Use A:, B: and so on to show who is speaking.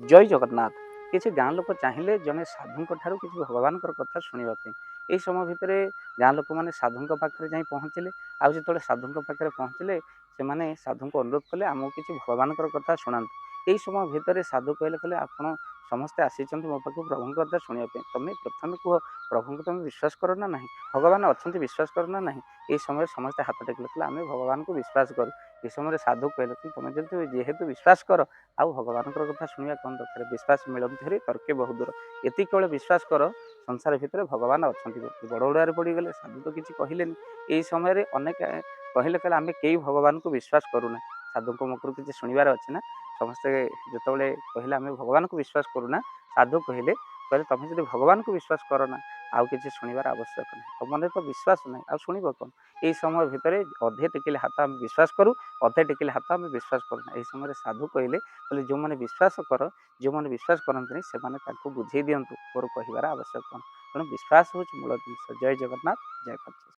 A: ଜୟ ଜଗନ୍ନାଥ। କିଛି ଗାଁ ଲୋକ ଚାହିଁଲେ ଜଣେ ସାଧୁଙ୍କ ଠାରୁ କିଛି ଭଗବାନଙ୍କର କଥା ଶୁଣିବା ପାଇଁ। ଏହି ସମୟ ଭିତରେ ଗାଁ ଲୋକମାନେ ସାଧୁଙ୍କ ପାଖରେ ଯାଇ ପହଞ୍ଚିଲେ। ଆଉ ଯେତେବେଳେ ସାଧୁଙ୍କ ପାଖରେ ପହଞ୍ଚିଲେ ସେମାନେ ସାଧୁଙ୍କୁ ଅନୁରୋଧ କଲେ ଆମକୁ କିଛି ଭଗବାନଙ୍କର କଥା ଶୁଣାନ୍ତୁ। ଏହି ସମୟ ଭିତରେ ସାଧୁ କହିଲେ ଆପଣ ସମସ୍ତେ ଆସିଛନ୍ତି ମୋ ପାଖକୁ ପ୍ରଭୁଙ୍କ କଥା ଶୁଣିବା ପାଇଁ। ତମେ ପ୍ରଥମେ କୁହ ପ୍ରଭୁଙ୍କୁ ତମେ ବିଶ୍ୱାସ କର ନା ନାହିଁ, ଭଗବାନ ଅଛନ୍ତି ବିଶ୍ୱାସ କର ନା ନାହିଁ। ଏହି ସମୟରେ ସମସ୍ତେ ହାତ ଟେକିଲେ ଆମେ ଭଗବାନଙ୍କୁ ବିଶ୍ୱାସ କରୁ। ଏ ସମୟରେ ସାଧୁ କହିଲେ ତମେ ଯେହେତୁ ବିଶ୍ୱାସ କର ଆଉ ଭଗବାନଙ୍କର କଥା ଶୁଣିବା କ'ଣ ଦରକାର, ବିଶ୍ୱାସ ମିଳନ୍ତି ଧରି ତର୍କେ ବହୁ ଦୂର। ଏତିକି କେବଳ ବିଶ୍ୱାସ କର ସଂସାର ଭିତରେ ଭଗବାନ ଅଛନ୍ତି। ବଡ଼ ଓଡ଼ାରେ ପଡ଼ିଗଲେ, ସାଧୁ ତ କିଛି କହିଲେନି। ଏହି ସମୟରେ ଅନେକ କହିଲେ ଆମେ କେହି ଭଗବାନଙ୍କୁ ବିଶ୍ୱାସ କରୁନା। ସାଧୁଙ୍କ ମୁଖରୁ କିଛି ଶୁଣିବାର ଅଛି ନା। ସମସ୍ତେ ଯେତେବେଳେ କହିଲେ ଆମେ ଭଗବାନଙ୍କୁ ବିଶ୍ୱାସ କରୁନା, ସାଧୁ କହିଲେ ତମେ ଯଦି ଭଗବାନଙ୍କୁ ବିଶ୍ୱାସ କର ନା ଆଉ କିଛି ଶୁଣିବାର ଆବଶ୍ୟକ ନାହିଁ। ତମ ମନରେ ତ ବିଶ୍ୱାସ ନାହିଁ ଆଉ ଶୁଣିବ କ'ଣ। ଏହି ସମୟ ଭିତରେ ଅଧେ ଟେକିଲେ ହାତ ଆମେ ବିଶ୍ୱାସ କରୁ, ଅଧେ ଟେକିଲେ ହାତ ଆମେ ବିଶ୍ୱାସ କରୁନା। ଏହି ସମୟରେ ସାଧୁ କହିଲେ ଯେଉଁମାନେ ବିଶ୍ୱାସ କର, ଯେଉଁମାନେ ବିଶ୍ୱାସ କରନ୍ତିନି ସେମାନେ ତାଙ୍କୁ ବୁଝେଇ ଦିଅନ୍ତୁ ମୋର କହିବାର ଆବଶ୍ୟକ କ'ଣ। ତେଣୁ ବିଶ୍ୱାସ ହେଉଛି ମୂଳ ଜିନିଷ। ଜୟ ଜଗନ୍ନାଥ, ଜୟ